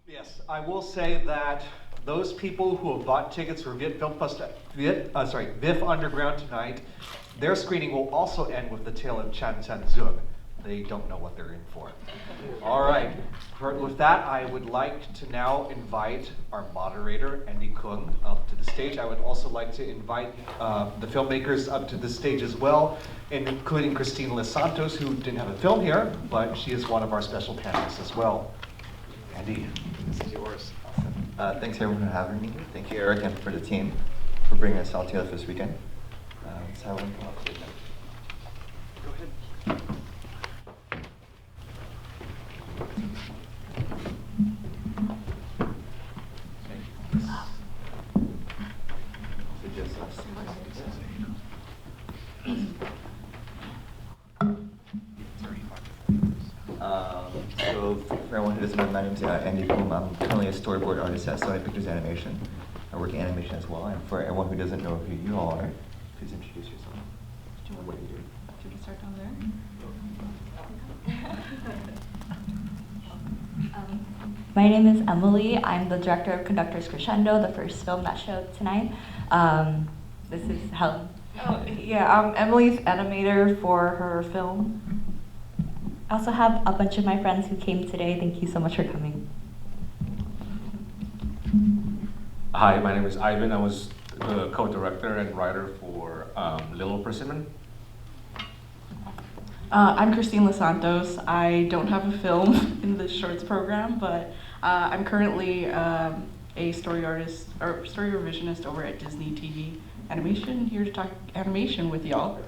Yes, I will say that those people who have bought tickets for Viet Film Fest, VIF Underground tonight, their screening will also end with the tale of Chan Chan Zung. They don't know what they're in for. All right, with that, I would like to now invite our moderator, Andy Cung, up to the stage. I would also like to invite the filmmakers up to the stage as well, including Christine LêSantos, who didn't have a film here, but she is one of our special panelists as well. Andy, this is yours. Awesome. Thanks everyone for having me. Thank you, Eric, and for the team for bringing us all together for this weekend. Let's have one come up. Go ahead. So just us. So for everyone who doesn't know, my name is Andy Cung. I'm currently a storyboard artist at Sony Pictures Animation. I work in animation as well. And for everyone who doesn't know who you all are, please introduce yourself. What do you do? Should we start down there? My name is Emily. I'm the director of Conductor's Crescendo, the first film that showed tonight. This is Helen. Oh, yeah, Emily's animator for her film. I also have a bunch of my friends who came today. Thank you so much for coming. Hi, my name is Ivan. I was the co-director and writer for Little Persimmon. I'm Christine LêSantos. I don't have a film in the shorts program, but I'm currently a story artist or story revisionist over at Disney TV Animation, here to talk animation with y'all.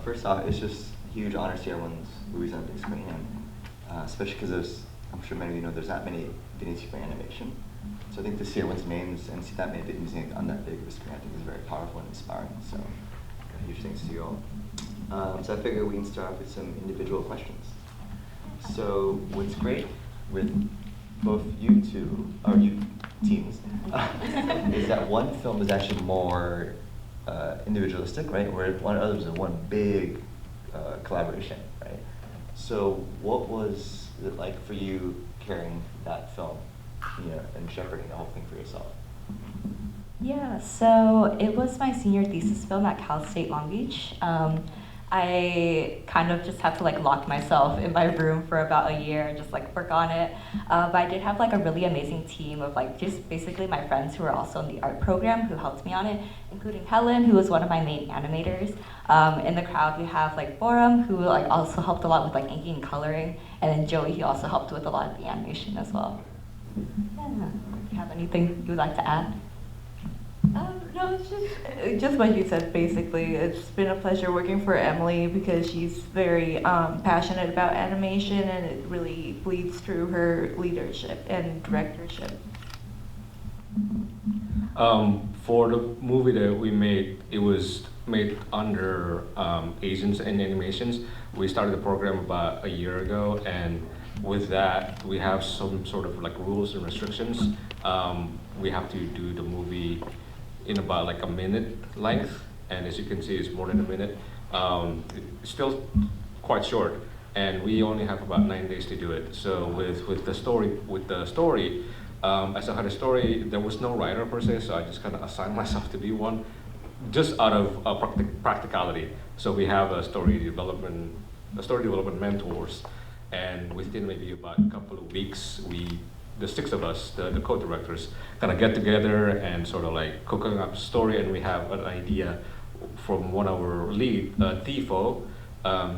First off, it's just a huge honor to see everyone's movies on the big screen, and especially because I'm sure many of you know, there's that many Vietnamese for animation. So I think to see everyone's names and see that many Vietnamese on that big of a screen, I think is very powerful and inspiring. So huge thanks to you all. So I figure we can start off with some individual questions. So what's great with both you two, or you teams, is that one film is actually more individualistic, right? Where one others is one big collaboration, right? So what was it like for you carrying that film, and shepherding the whole thing for yourself? Yeah, so it was my senior thesis film at Cal State Long Beach. I kind of just had to lock myself in my room for about a year and just work on it. But I did have a really amazing team of just basically my friends who were also in the art program who helped me on it, including Helen, who was one of my main animators. In the crowd we have Borum, who also helped a lot with inking and coloring, and then Joey, he also helped with a lot of the animation as well. Yeah. Do you have anything you would like to add? No, it's just what you said, basically. It's been a pleasure working for Emily because she's very passionate about animation, and it really bleeds through her leadership and directorship. For the movie that we made, it was made under Asians in animations. We started the program about a year ago, and with that, we have some sort of rules and restrictions. We have to do the movie in about a minute length, and as you can see, it's more than a minute. It's still quite short, and we only have about 9 days to do it. So with the story, as I had a story, there was no writer per se, so I just kind of assigned myself to be one, just out of practicality. So we have a story development mentors, and within maybe about a couple of weeks, the six of us, the co-directors, kind of get together and sort of cooking up a story, and we have an idea from one of our lead, Tifo.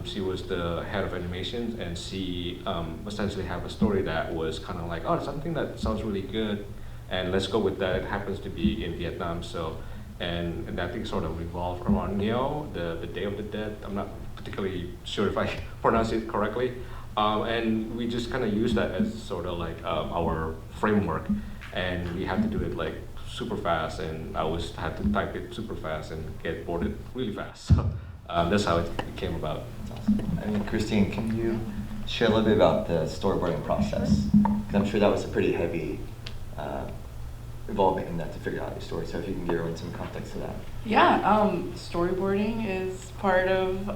She was the head of animation, and she essentially have a story that was kind of oh, something that sounds really good, and let's go with that. It happens to be in Vietnam, so, and that thing sort of revolved around Neo, the Day of the Dead. I'm not particularly sure if I pronounce it correctly. And we just kind of use that as sort of our framework, and we had to do it super fast, and I always had to type it super fast and get boarded really fast. So that's how it came about. That's awesome. I mean, Christine, can you share a little bit about the storyboarding process? Because I'm sure that was a pretty heavy involvement in that to figure out your story. So if you can give everyone some context to that. Yeah, storyboarding is part of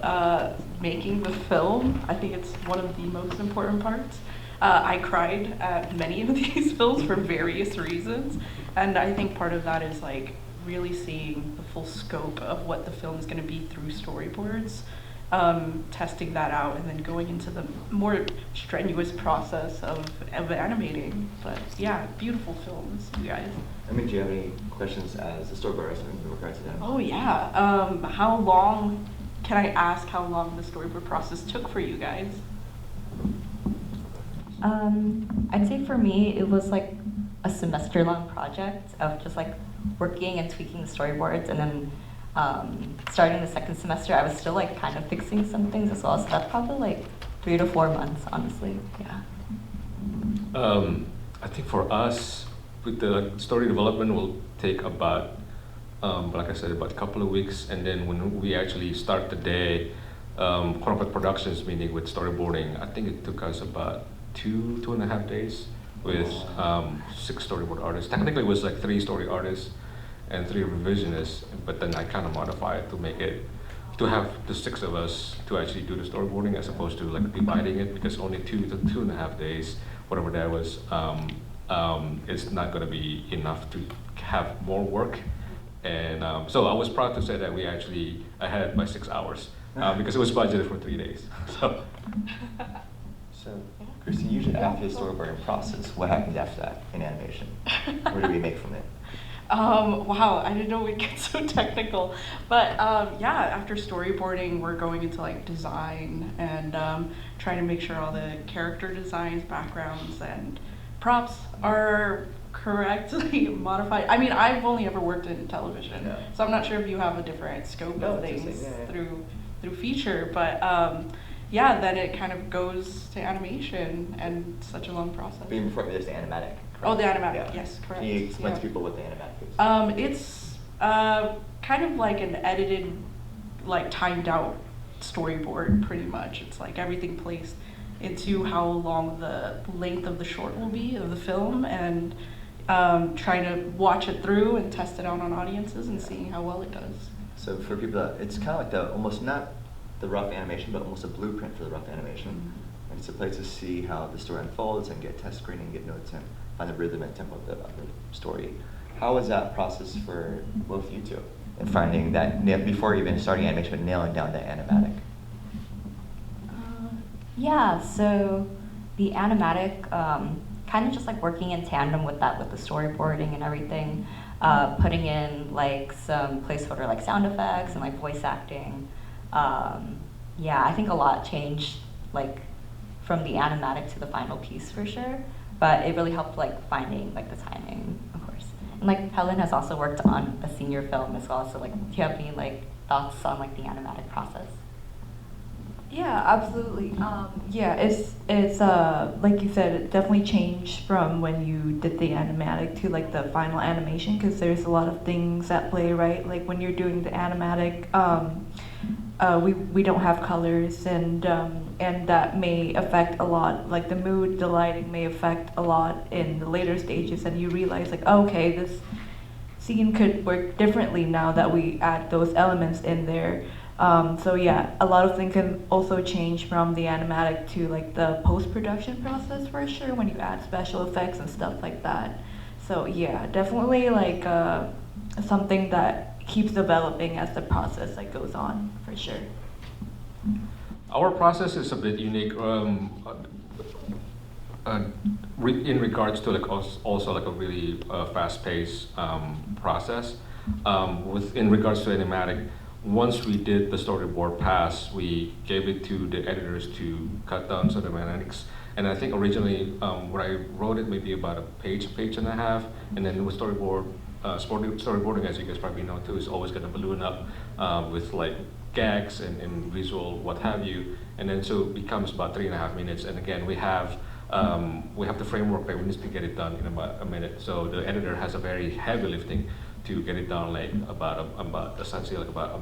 making the film. I think it's one of the most important parts. I cried at many of these films for various reasons, and I think part of that is like really seeing the full scope of what the film is going to be through storyboards, testing that out, and then going into the more strenuous process of animating. But yeah, beautiful films, you guys. I mean, do you have any questions as a storyboard artist in regards to that? Oh yeah. How long, can I ask how long the storyboard process took for you guys? I'd say for me, it was like a semester-long project of just like working and tweaking the storyboards, and then starting the second semester, I was still like kind of fixing some things as well. So that's probably like 3 to 4 months, honestly. Yeah. I think for us, with the story development will take about, like I said, about a couple of weeks, and then when we actually start the day, quote-unquote productions meeting with storyboarding, I think it took us about 2.5 days with 6 storyboard artists. Technically it was like 3 story artists and 3 revisionists, but then I kind of modified it to make it, to have the 6 of us to actually do the storyboarding as opposed to like dividing it, because only 2.5 days, whatever that was, it's not going to be enough to have more work. And so I was proud to say that we actually ahead by 6 hours because it was budgeted for 3 days. So, Christine, usually after the storyboarding process, what happens after that in animation? Where do we make from it? Wow, I didn't know we'd get so technical. But yeah, after storyboarding, we're going into like design and trying to make sure all the character designs, backgrounds, and props are correctly modified. I mean, I've only ever worked in television, so I'm not sure if you have a different scope of things through feature, but yeah, then it kind of goes to animation, and such a long process. But even before there's the animatic. Correct? Oh, the animatic, yes, correct. Can you explain to people what the animatic is? It's kind of like an edited, like timed out storyboard, pretty much. It's like everything placed into how long the length of the short will be of the film, and trying to watch it through and test it out on audiences and seeing how well it does. So for people that, it's kind of like the, almost not the rough animation, but almost a blueprint for the rough animation. Mm-hmm. And it's a place to see how the story unfolds and get test screening, get notes, and find the rhythm and tempo of the story. How was that process for both you two in finding that, before even starting animation, but nailing down the animatic? Yeah, so the animatic, kind of just like working in tandem with that, with the storyboarding and everything, putting in like some placeholder like sound effects and like voice acting. Yeah, I think a lot changed like from the animatic to the final piece for sure, but it really helped like finding like the timing, of course. And like Helen has also worked on a senior film as well, so like do you have any like thoughts on like the animatic process? Yeah, absolutely. Yeah, it's like you said, it definitely changed from when you did the animatic to like the final animation, because there's a lot of things at play, right? Like when you're doing the animatic, we don't have colors, and that may affect a lot. Like the mood, the lighting may affect a lot in the later stages, and you realize like, oh, okay, this scene could work differently now that we add those elements in there. So yeah, a lot of things can also change from the animatic to like the post-production process for sure, when you add special effects and stuff like that. So yeah, definitely like something that keeps developing as the process like goes on for sure. Our process is a bit unique in regards to like also like a really fast-paced process. In regards to animatic, once we did the storyboard pass, we gave it to the editors to cut down some of the mechanics. And I think originally, when I wrote it, maybe about a page and a half, and then with storyboarding, as you guys probably know too, is always going to balloon up with like gags and visual, what have you. And then so it becomes about 3.5 minutes. And again, we have the framework that we need to get it done in about a minute. So the editor has a very heavy lifting to get it down like about essentially like about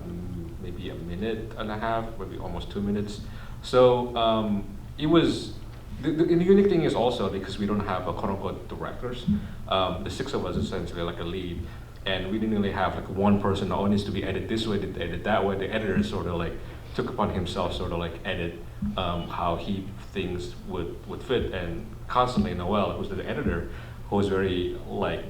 maybe a minute and a half, maybe almost 2 minutes. So it was, the unique thing is also because we don't have a quote-unquote directors, the 6 of us essentially like a lead, and we didn't really have like one person, oh, it needs to be edited this way, edit that way. The editor sort of like took upon himself sort of like edit how he things would fit. And constantly Noel, who's the editor, who was very like,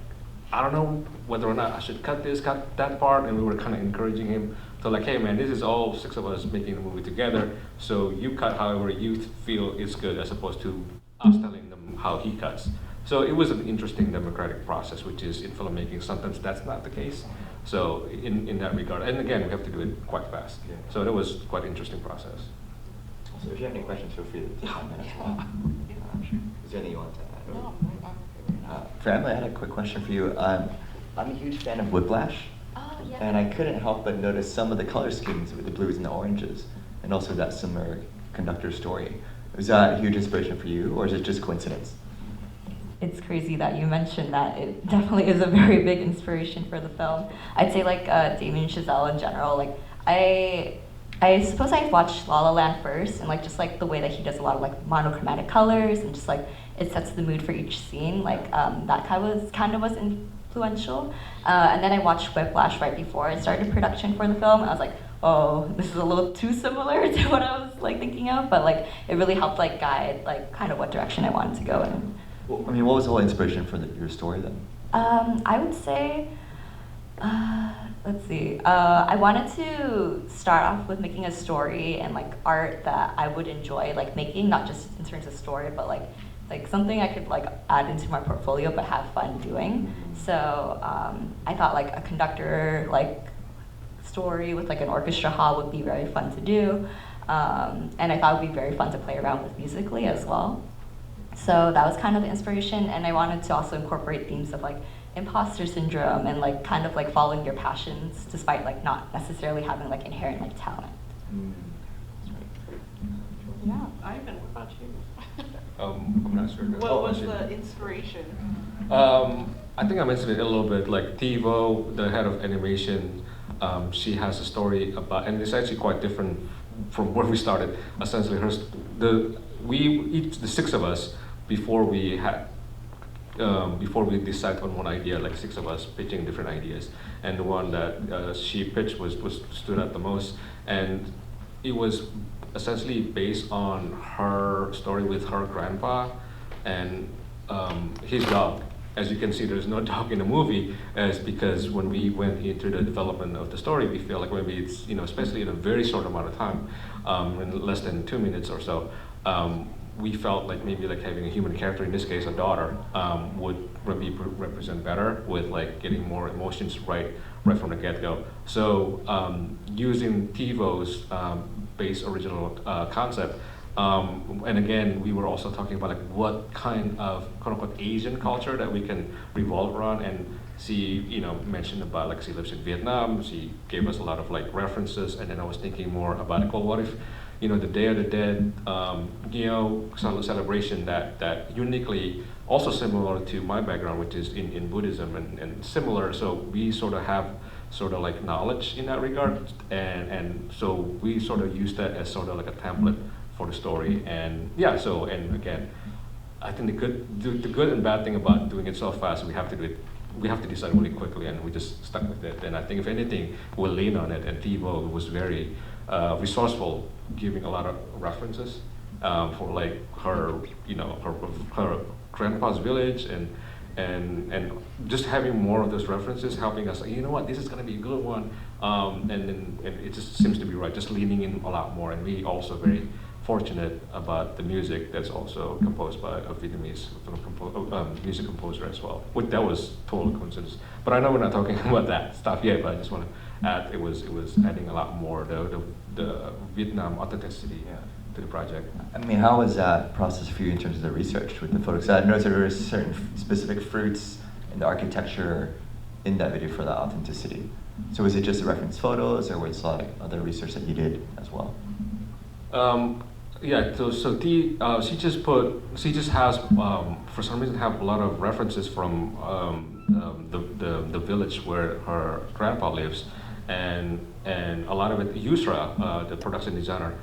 I don't know whether or not I should cut this, cut that part, and we were kind of encouraging him to like, hey man, this is all 6 of us making the movie together, so you cut however you feel is good, as opposed to us telling them how he cuts. So it was an interesting democratic process, which is in filmmaking sometimes that's not the case. So in that regard, and again, we have to do it quite fast. Yeah. So it was quite an interesting process. So if you have any questions, feel free to comment as well. Is there anything you want to add? No, Fran, I had a quick question for you. I'm a huge fan of Whiplash. Oh, yeah. And I couldn't help but notice some of the color schemes with the blues and the oranges, and also that similar Conductor story. Was that a huge inspiration for you, or is it just coincidence? It's crazy that you mentioned that. It definitely is a very big inspiration for the film. I'd say like Damien Chazelle in general. Like I suppose I watched La La Land first, and like just like the way that he does a lot of like monochromatic colors, and just like it sets the mood for each scene. Like that kind of was influential. And then I watched Whiplash right before I started production for the film. I was like, oh, this is a little too similar to what I was like thinking of, but like it really helped like guide like kind of what direction I wanted to go in. Well, I mean, what was the whole inspiration for your story then? I would say, let's see. I wanted to start off with making a story and like art that I would enjoy like making, not just in terms of story, but like something I could like add into my portfolio but have fun doing. So I thought like a Conductor like story with like an orchestra hall would be very fun to do, and I thought it would be very fun to play around with musically as well. So that was kind of the inspiration, and I wanted to also incorporate themes of like imposter syndrome and like kind of like following your passions despite like not necessarily having like inherent like talent. Yeah, Ivan, what about you? I'm not sure. What was the inspiration? I think I mentioned it a little bit. Like Tivo, the head of animation, she has a story about, and it's actually quite different from where we started. Essentially, the 6 of us, before we decide on one idea, like 6 of us pitching different ideas, and the one that she pitched was stood out the most, and it was essentially based on her story with her grandpa and his dog. As you can see, there's no dog in the movie, as because when we went into the development of the story, we feel like maybe it's, especially in a very short amount of time, in less than 2 minutes or so, we felt like maybe like having a human character, in this case a daughter, would maybe represent better with like getting more emotions right from the get-go. So using Tivo's base original concept, and again, we were also talking about like what kind of quote-unquote Asian culture that we can revolve around, and she mentioned about like she lives in Vietnam. She gave us a lot of like references, and then I was thinking more about like, well, what if the Day of the Dead celebration that uniquely also similar to my background, which is in Buddhism and similar, so we sort of have like knowledge in that regard, and so we sort of use that as sort of like a template for the story. And yeah, so, and again, I think the good and bad thing about doing it so fast, we have to decide really quickly, and we just stuck with it. And I think if anything, we'll lean on it, and Thibault was very resourceful, giving a lot of references for like her grandpa's village, and just having more of those references, helping us, like, you know what, this is going to be a good one, and it just seems to be right, just leaning in a lot more. And we also very fortunate about the music that's also composed by a Vietnamese music composer as well. That was total coincidence. But I know we're not talking about that stuff yet, but I just want to add, it was adding a lot more the Vietnam authenticity to the project. I mean, how was that process for you in terms of the research with the photos? I noticed there were certain specific fruits in the architecture in that video for that authenticity. So was it just the reference photos, or was it like other research that you did as well? Yeah, so she just has for some reason have a lot of references from the village where her grandpa lives, and a lot of it. Yusra, the production designer,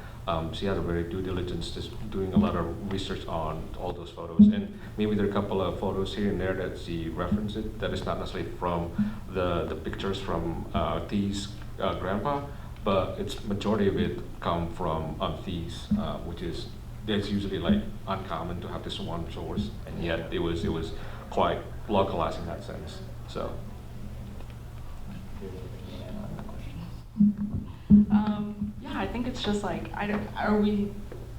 she has a very due diligence, just doing a lot of research on all those photos, and maybe there are a couple of photos here and there that she references that is not necessarily from the pictures from T's grandpa. but its majority of it come from thieves, which is it's usually like uncommon to have this one source, and yet it was quite localized in that sense. So. Yeah, I think it's just like,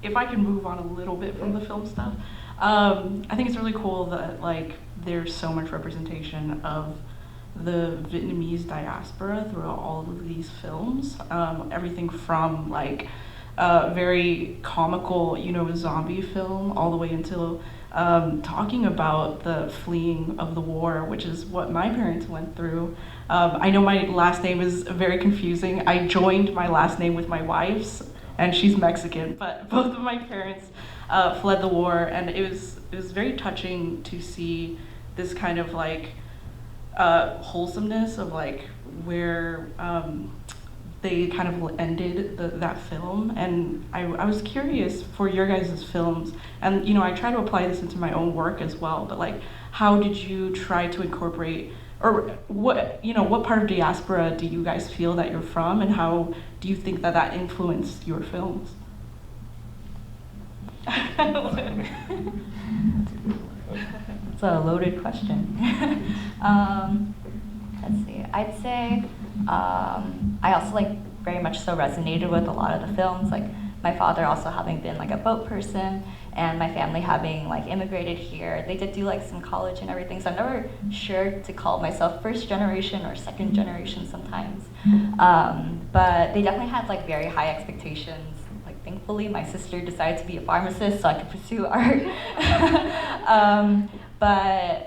if I can move on a little bit from the film stuff, I think it's really cool that like there's so much representation of the Vietnamese diaspora throughout all of these films. Everything from like very comical, zombie film, all the way until talking about the fleeing of the war, which is what my parents went through. I know my last name is very confusing. I joined my last name with my wife's, and she's Mexican, but both of my parents fled the war, and it was very touching to see this kind of like wholesomeness of like where they kind of ended that film. And I was curious for your guys' films, and I try to apply this into my own work as well, but like how did you try to incorporate, or what part of diaspora do you guys feel that you're from, and how do you think that influenced your films? It's a loaded question. Let's see. I'd say I also like very much so resonated with a lot of the films. Like my father also having been like a boat person, and my family having like immigrated here. They did do like some college and everything, so I'm never sure to call myself first generation or second generation sometimes. But they definitely had like very high expectations. Like thankfully, my sister decided to be a pharmacist so I could pursue art. But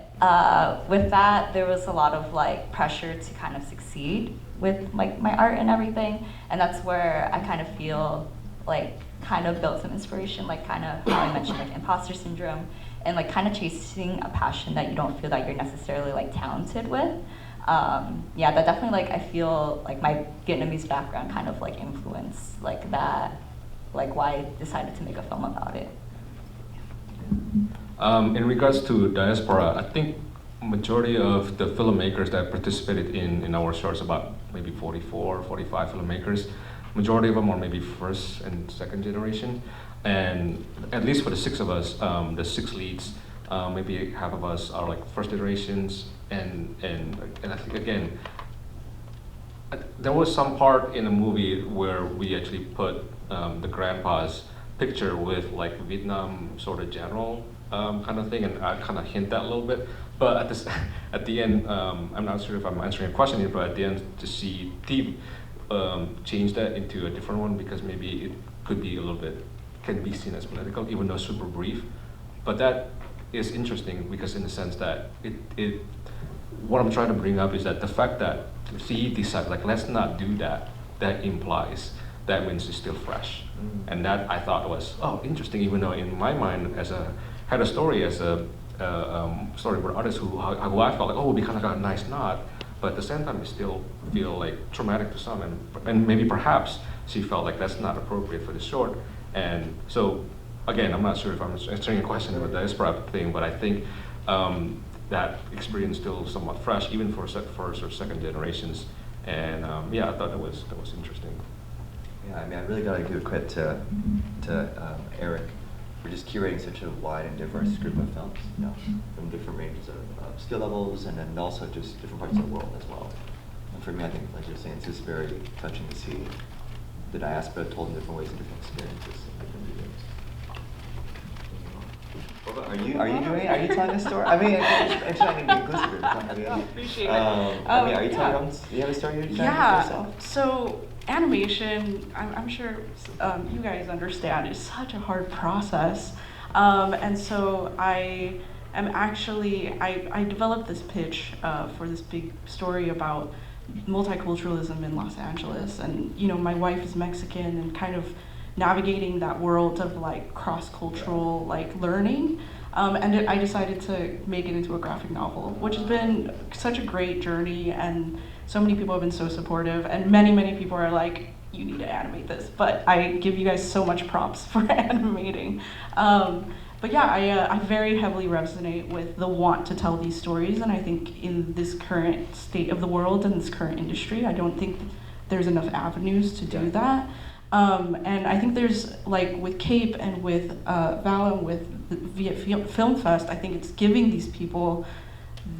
with that, there was a lot of like pressure to kind of succeed with like my art and everything, and that's where I kind of feel like kind of built some inspiration, like kind of how I mentioned like imposter syndrome, and like kind of chasing a passion that you don't feel that you're necessarily like talented with. Yeah, that definitely like I feel like my Vietnamese background kind of like influenced like that, like why I decided to make a film about it. In regards to diaspora, I think majority of the filmmakers that participated in our shorts, about maybe 44, 45 filmmakers, majority of them are maybe first and second generation. And at least for the six of us, the six leads, maybe half of us are like first generations. And I think again, there was some part in the movie where we actually put the grandpa's picture with like Vietnam sort of general kind of thing, and I kind of hint that a little bit. But at the end, I'm not sure if I'm answering a question here, but at the end to see Steve change that into a different one, because maybe it could be a little bit, can be seen as political, even though super brief. But that is interesting because in the sense that what I'm trying to bring up is that the fact that he decided, like, let's not do that, that implies that means it's still fresh. And that I thought was, interesting, even though in my mind had a story as a storyboard artist who I felt like, we kind of got a nice nod, but at the same time it still feel like traumatic to some, and maybe perhaps she felt like that's not appropriate for the short. And so again, I'm not sure if I'm answering a question about the diaspora thing, but I think that experience still somewhat fresh, even for first or second generations. And yeah, I thought that was interesting. Yeah, I mean, I really gotta give credit to Eric for just curating such a wide and diverse group of films, from different ranges of skill levels, and then also just different parts of the world as well. And for me, I think, like you're saying, it's just very touching to see the diaspora told in different ways and different experiences in different mediums. Are you doing it? Are you telling this story? I mean, I'm trying to be inclusive. Appreciate it. I mean, are you telling them? Do you have a story you're trying to tell yourself? So animation, I'm sure you guys understand, is such a hard process. And so I developed this pitch for this big story about multiculturalism in Los Angeles. And, my wife is Mexican, and kind of navigating that world of like cross-cultural like learning. And I decided to make it into a graphic novel, which has been such a great journey, and so many people have been so supportive, and many people are like, you need to animate this, but I give you guys so much props for animating. But yeah, I very heavily resonate with the want to tell these stories, and I think in this current state of the world and this current industry, I don't think there's enough avenues to do that. And I think there's, like with CAPE and with VAALA and with the Viet Film Fest, I think it's giving these people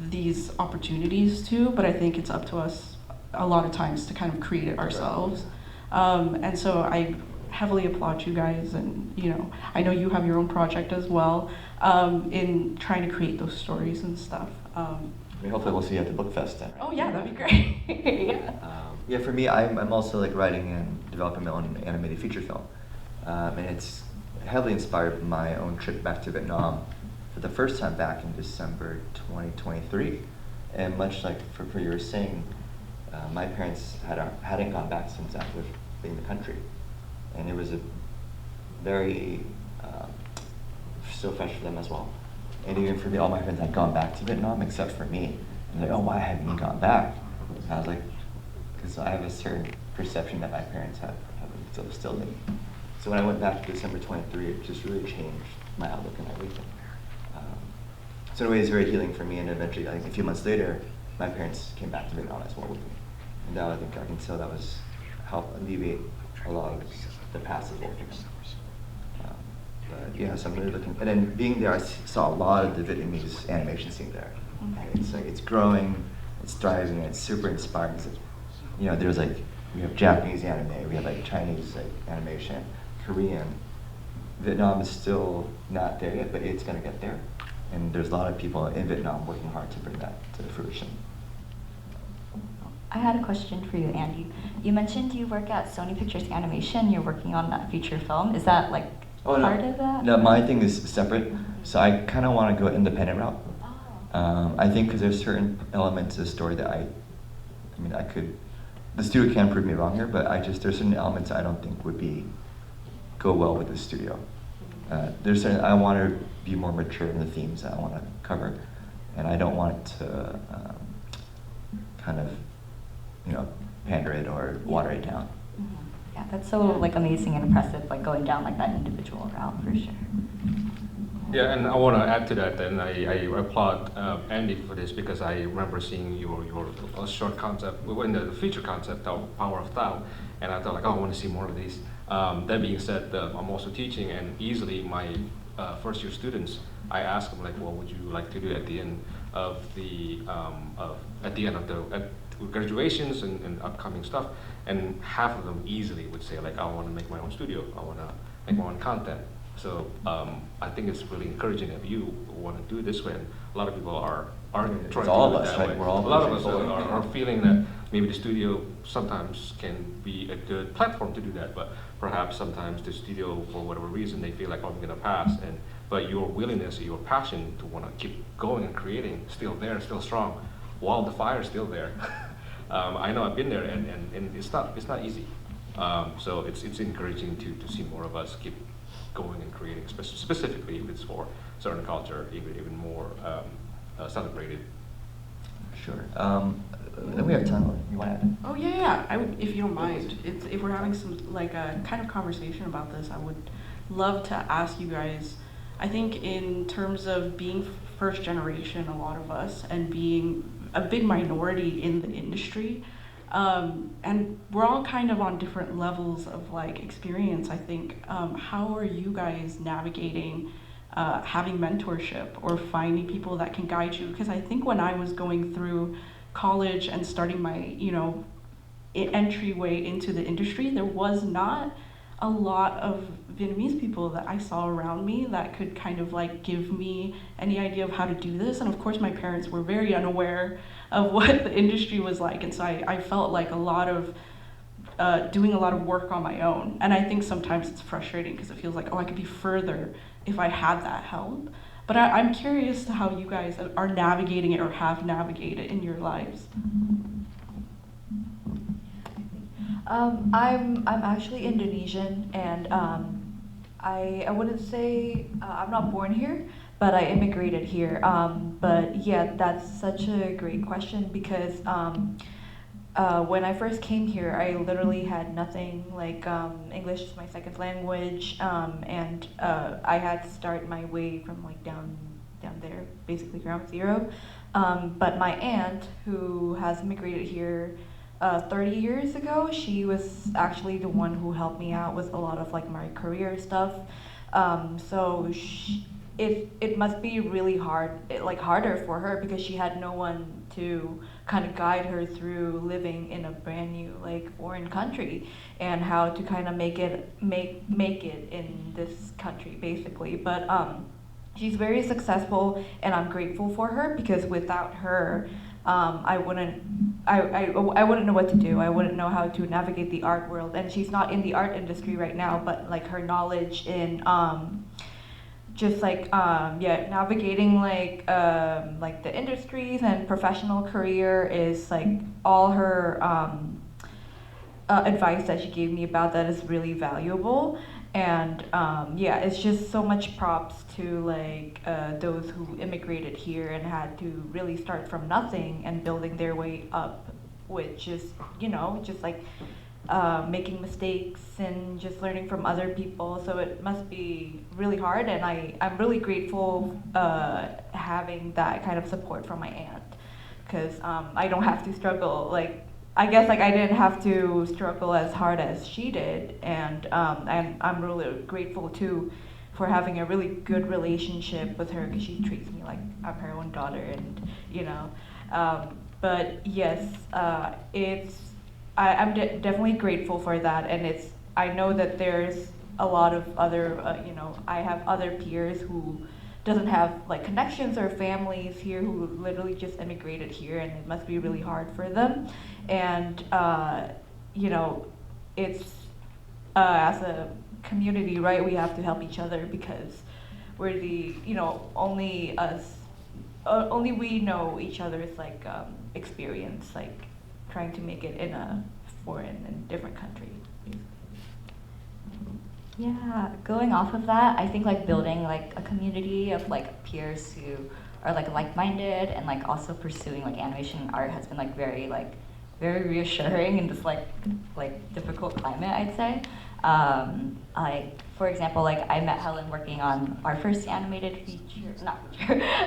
these opportunities too, but I think it's up to us a lot of times to kind of create it ourselves. And so I heavily applaud you guys, and you know, I know you have your own project as well, in trying to create those stories and stuff. I mean, hopefully we'll see you at the book fest then. Right? Oh yeah, that'd be great. Yeah. Yeah, for me, I'm also like writing and developing my own animated feature film, and it's heavily inspired by my own trip back to Vietnam for the first time back in December 2023. And much like for you were saying, my parents hadn't gone back since after leaving the country, and it was a very still fresh for them as well. And even for me, all my friends had gone back to Vietnam except for me. And they're like, oh, why haven't you gone back? And I was like, because I have a certain perception that my parents have instilled in me. So when I went back to December 23, it just really changed my outlook and everything. So in a way, it's very healing for me. And eventually, I think a few months later, my parents came back to Vietnam as well with me. And now I can tell that was help alleviate a lot of the past as well. But yeah, so I'm really looking. And then being there, I saw a lot of the Vietnamese animation scene there. And it's like it's growing, it's thriving, and it's super inspiring. You know, there's like we have Japanese anime, we have like Chinese like animation, Korean. Vietnam is still not there yet, but it's gonna get there. And there's a lot of people in Vietnam working hard to bring that to fruition. I had a question for you, Andy. You mentioned you work at Sony Pictures Animation. You're working on that feature film. Is that like part of that? No, my thing is separate. So I kind of want to go independent route. I think because there's certain elements of the story that I could. The studio can prove me wrong here, but there's certain elements I don't think would go well with the studio. I want to be more mature in the themes that I want to cover, and I don't want to kind of, pander it or water it down. Mm-hmm. Yeah, that's so like amazing and impressive, like going down like that individual route for sure. Yeah, and I want to add to that, and I applaud Andy for this because I remember seeing your short concept, in the feature concept of Power of Tao, and I thought like, oh, I want to see more of these. That being said, I'm also teaching, and easily my first year students, I ask them like, what would you like to do at the end of the graduations and upcoming stuff, and half of them easily would say like, I want to make my own studio, I want to make my own content. So I think it's really encouraging if you want to do it this way. And a lot of people are trying to do it that way. A lot of us are feeling that maybe the studio sometimes can be a good platform to do that, but perhaps sometimes the studio, for whatever reason, they feel like, oh, I'm going to pass. But your willingness, your passion to want to keep going and creating, still there, still strong, while the fire is still there. I know I've been there, and it's not easy. So it's encouraging to see more of us keep going and creating, specifically if it's for certain culture, even more celebrated. Sure. Then we have time. You want to add? Oh yeah. If you don't mind, if we're having some like a kind of conversation about this, I would love to ask you guys. I think in terms of being first generation, a lot of us, and being a big minority in the industry, and we're all kind of on different levels of like experience, I think. How are you guys navigating having mentorship or finding people that can guide you? Because I think when I was going through college and starting my, entryway into the industry, there was not a lot of Vietnamese people that I saw around me that could kind of like give me any idea of how to do this. And of course my parents were very unaware of what the industry was like. And so I felt like a lot of doing a lot of work on my own. And I think sometimes it's frustrating because it feels like, oh, I could be further if I had that help. But I'm curious to how you guys are navigating it or have navigated in your lives. I'm actually Indonesian, and I wouldn't say I'm not born here, but I immigrated here. But yeah, that's such a great question because when I first came here, I literally had nothing. Like English is my second language, and I had to start my way from like down there, basically ground zero. But my aunt, who has immigrated here 30 years ago. She was actually the one who helped me out with a lot of like my career stuff. So it must be really harder for her because she had no one to kind of guide her through living in a brand new like foreign country and how to kind of make it in this country basically. But she's very successful and I'm grateful for her because without her I wouldn't know what to do. I wouldn't know how to navigate the art world. And she's not in the art industry right now, but like her knowledge in just like navigating like the industries and professional career is like all her advice that she gave me about that is really valuable. And it's just so much props to like those who immigrated here and had to really start from nothing and building their way up, which is just like making mistakes and just learning from other people. So it must be really hard, and I'm really grateful having that kind of support from my aunt, because I don't have to struggle like. I guess like I didn't have to struggle as hard as she did, and I'm really grateful too for having a really good relationship with her because she treats me like I'm her own daughter, and but yes, I'm definitely grateful for that, and I know that there's a lot of other I have other peers who doesn't have like connections or families here who literally just immigrated here, and it must be really hard for them. And it's as a community, right? We have to help each other because we're the only we know each other's like experience, like trying to make it in a foreign and different country. Yeah, going off of that, I think like building like a community of like peers who are like-minded and like also pursuing like animation and art has been like very reassuring in this like difficult climate, I'd say. Like for example, like I met Helen working on our first animated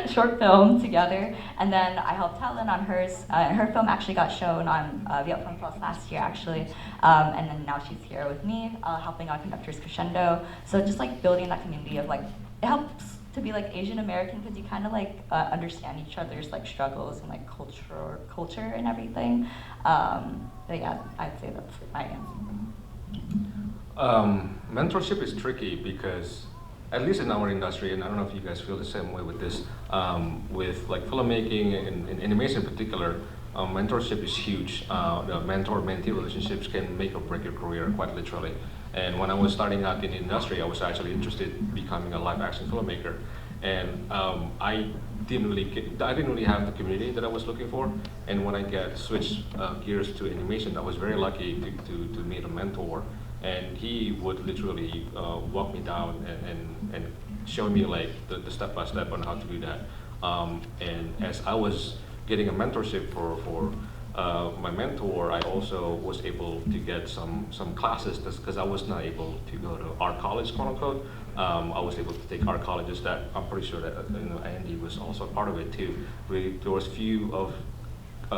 short film together, and then I helped Helen on hers. Her film actually got shown on Viet Film Fest last year actually, and then now she's here with me helping on Conductor's Crescendo. So just like building that community of like, it helps to be like Asian American because you kind of like understand each other's like struggles and like culture and everything. But yeah, I'd say that's my answer. Mentorship is tricky because, at least in our industry, and I don't know if you guys feel the same way with this, with like filmmaking and animation in particular, mentorship is huge. The mentor-mentee relationships can make or break your career, quite literally. And when I was starting out in the industry, I was actually interested in becoming a live-action filmmaker, and I didn't really have the community that I was looking for. And when I switched gears to animation, I was very lucky to meet a mentor. And he would literally walk me down and show me like the step-by-step on how to do that. And as I was getting a mentorship for my mentor, I also was able to get some classes because I was not able to go to art college, quote unquote. I was able to take art colleges that I'm pretty sure that Andy was also a part of it too. There was few of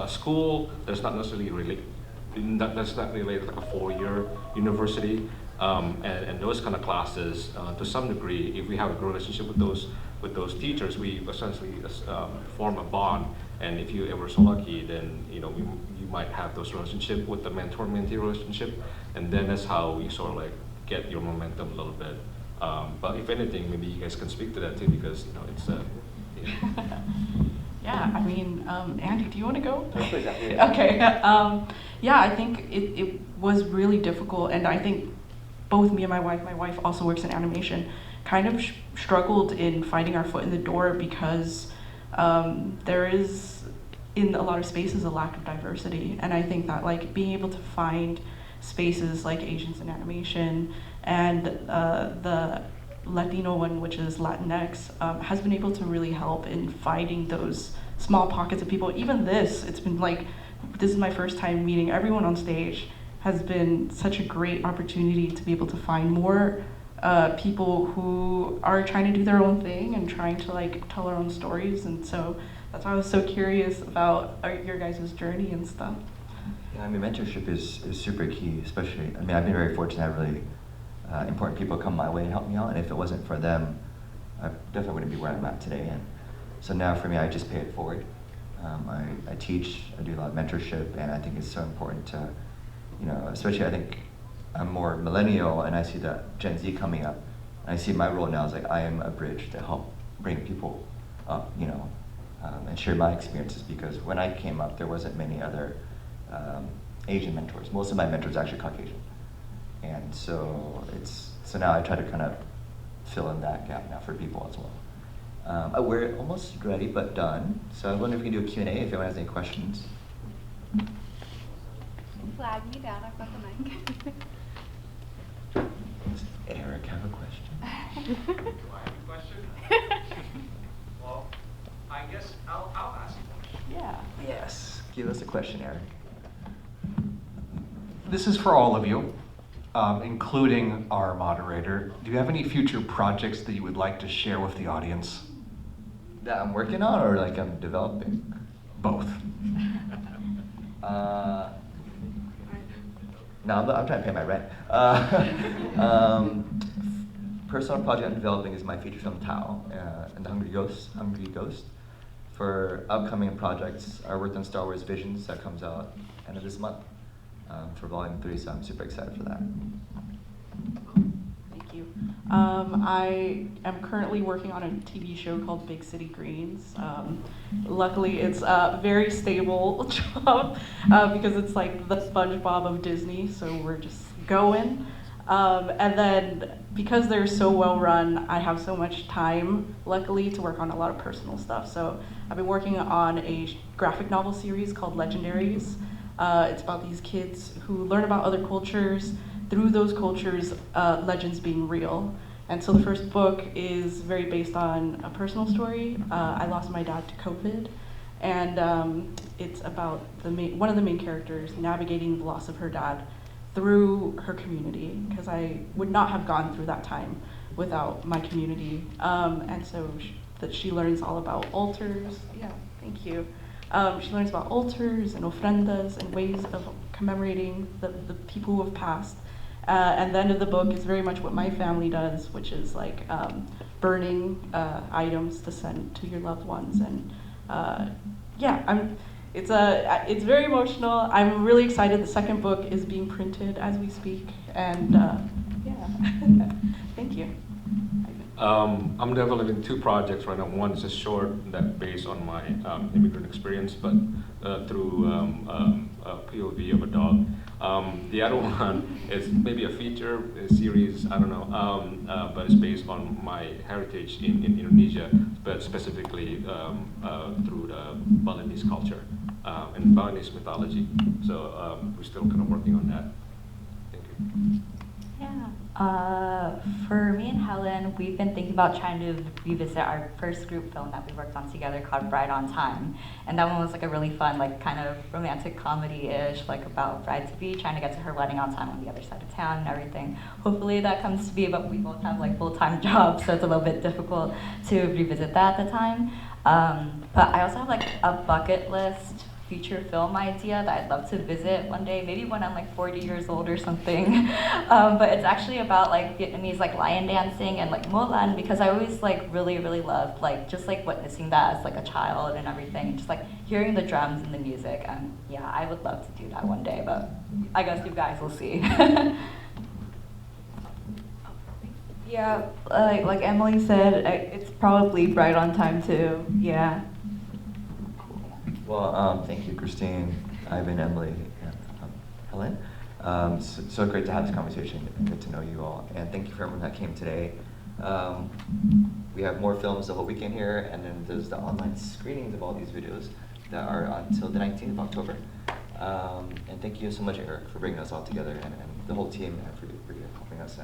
school that's not necessarily related. That's not related like a 4-year university, and those kind of classes, to some degree, if we have a good relationship with those teachers, we essentially form a bond. And if you ever so lucky, then you might have those relationships with the mentor-mentee relationship, and then that's how you sort of like get your momentum a little bit. But if anything, maybe you guys can speak to that too, because it's. Yeah, I mean, Andy, do you want to go? Yes, please, yeah. Okay. Yeah, I think it was really difficult, and I think both me and my wife also works in animation, kind of struggled in finding our foot in the door because there is, in a lot of spaces, a lack of diversity. And I think that like being able to find spaces like Asians in animation and the Latino one, which is Latinx, has been able to really help in finding those small pockets of people. Even it's been like, this is my first time meeting everyone on stage, has been such a great opportunity to be able to find more people who are trying to do their own thing and trying to like tell their own stories. And so that's why I was so curious about your guys' journey and stuff. Yeah, I mean, mentorship is super key, especially, I mean, I've been very fortunate to have really important people come my way and help me out, and if it wasn't for them, I definitely wouldn't be where I'm at today. And so now for me, I just pay it forward. I teach, I do a lot of mentorship, and I think it's so important to, you know, especially I think I'm more millennial, and I see that Gen Z coming up, and I see my role now as like I am a bridge to help bring people up, you know, and share my experiences, because when I came up, there wasn't many other Asian mentors. Most of my mentors are actually Caucasian. And so now I try to kind of fill in that gap now for people as well. We're almost ready but done. So I wonder if we can do a Q&A if anyone has any questions. Flag me down, I've got the mic. Does Eric have a question? Do I have a question? Well, I guess I'll ask one. Yeah. Yes. Give us a question, Eric. This is for all of you, including our moderator. Do you have any future projects that you would like to share with the audience? That I'm working on or like I'm developing? Both. No, I'm trying to pay my rent. Personal project I'm developing is my feature film Tao and the Hungry Ghost. For upcoming projects, I worked on Star Wars Visions that comes out end of this month for Volume 3, so I'm super excited for that. Thank you. I am currently working on a TV show called Big City Greens. Luckily, it's a very stable job because it's like the SpongeBob of Disney, so we're just going. And then because they're so well run, I have so much time, luckily, to work on a lot of personal stuff. So I've been working on a graphic novel series called Legendaries. It's about these kids who learn about other cultures, through those cultures, legends being real. And so the first book is very based on a personal story. I lost my dad to COVID, and it's about one of the main characters navigating the loss of her dad through her community, because I would not have gone through that time without my community. And so she learns all about altars. Yeah, thank you. She learns about altars and ofrendas and ways of commemorating the people who have passed. And the end of the book is very much what my family does, which is like burning items to send to your loved ones. And yeah, it's very emotional. I'm really excited. The second book is being printed as we speak, and yeah, thank you. I'm developing two projects right now. One is a short that based on my immigrant experience, but through a POV of a dog. The other one is maybe a feature a series, I don't know, but it's based on my heritage in Indonesia, but specifically through the Balinese culture and Balinese mythology. So we're still kind of working on that. Thank you. Yeah. For me and Helen, we've been thinking about trying to revisit our first group film that we worked on together called Bride on Time. And that one was like a really fun, like kind of romantic comedy-ish, like about bride-to-be trying to get to her wedding on time on the other side of town and everything. Hopefully that comes to be, but we both have like full-time jobs, so it's a little bit difficult to revisit that at the time. But I also have like a bucket list feature film idea that I'd love to visit one day, maybe when I'm like 40 years old or something. But it's actually about like Vietnamese like lion dancing and like Mulan, because I always like really loved like just like witnessing that as like a child and everything, just like hearing the drums and the music. And yeah, I would love to do that one day, but I guess you guys will see. Yeah, like Emily said, it's probably Bride on Time too. Yeah. Well, thank you, Christine, Ivan, Emily, and Helen. So great to have this conversation and get to know you all. And thank you for everyone that came today. We have more films the whole weekend here, and then there's the online screenings of all these videos that are until the 19th of October. And thank you so much, Eric, for bringing us all together, and the whole team, and for helping us.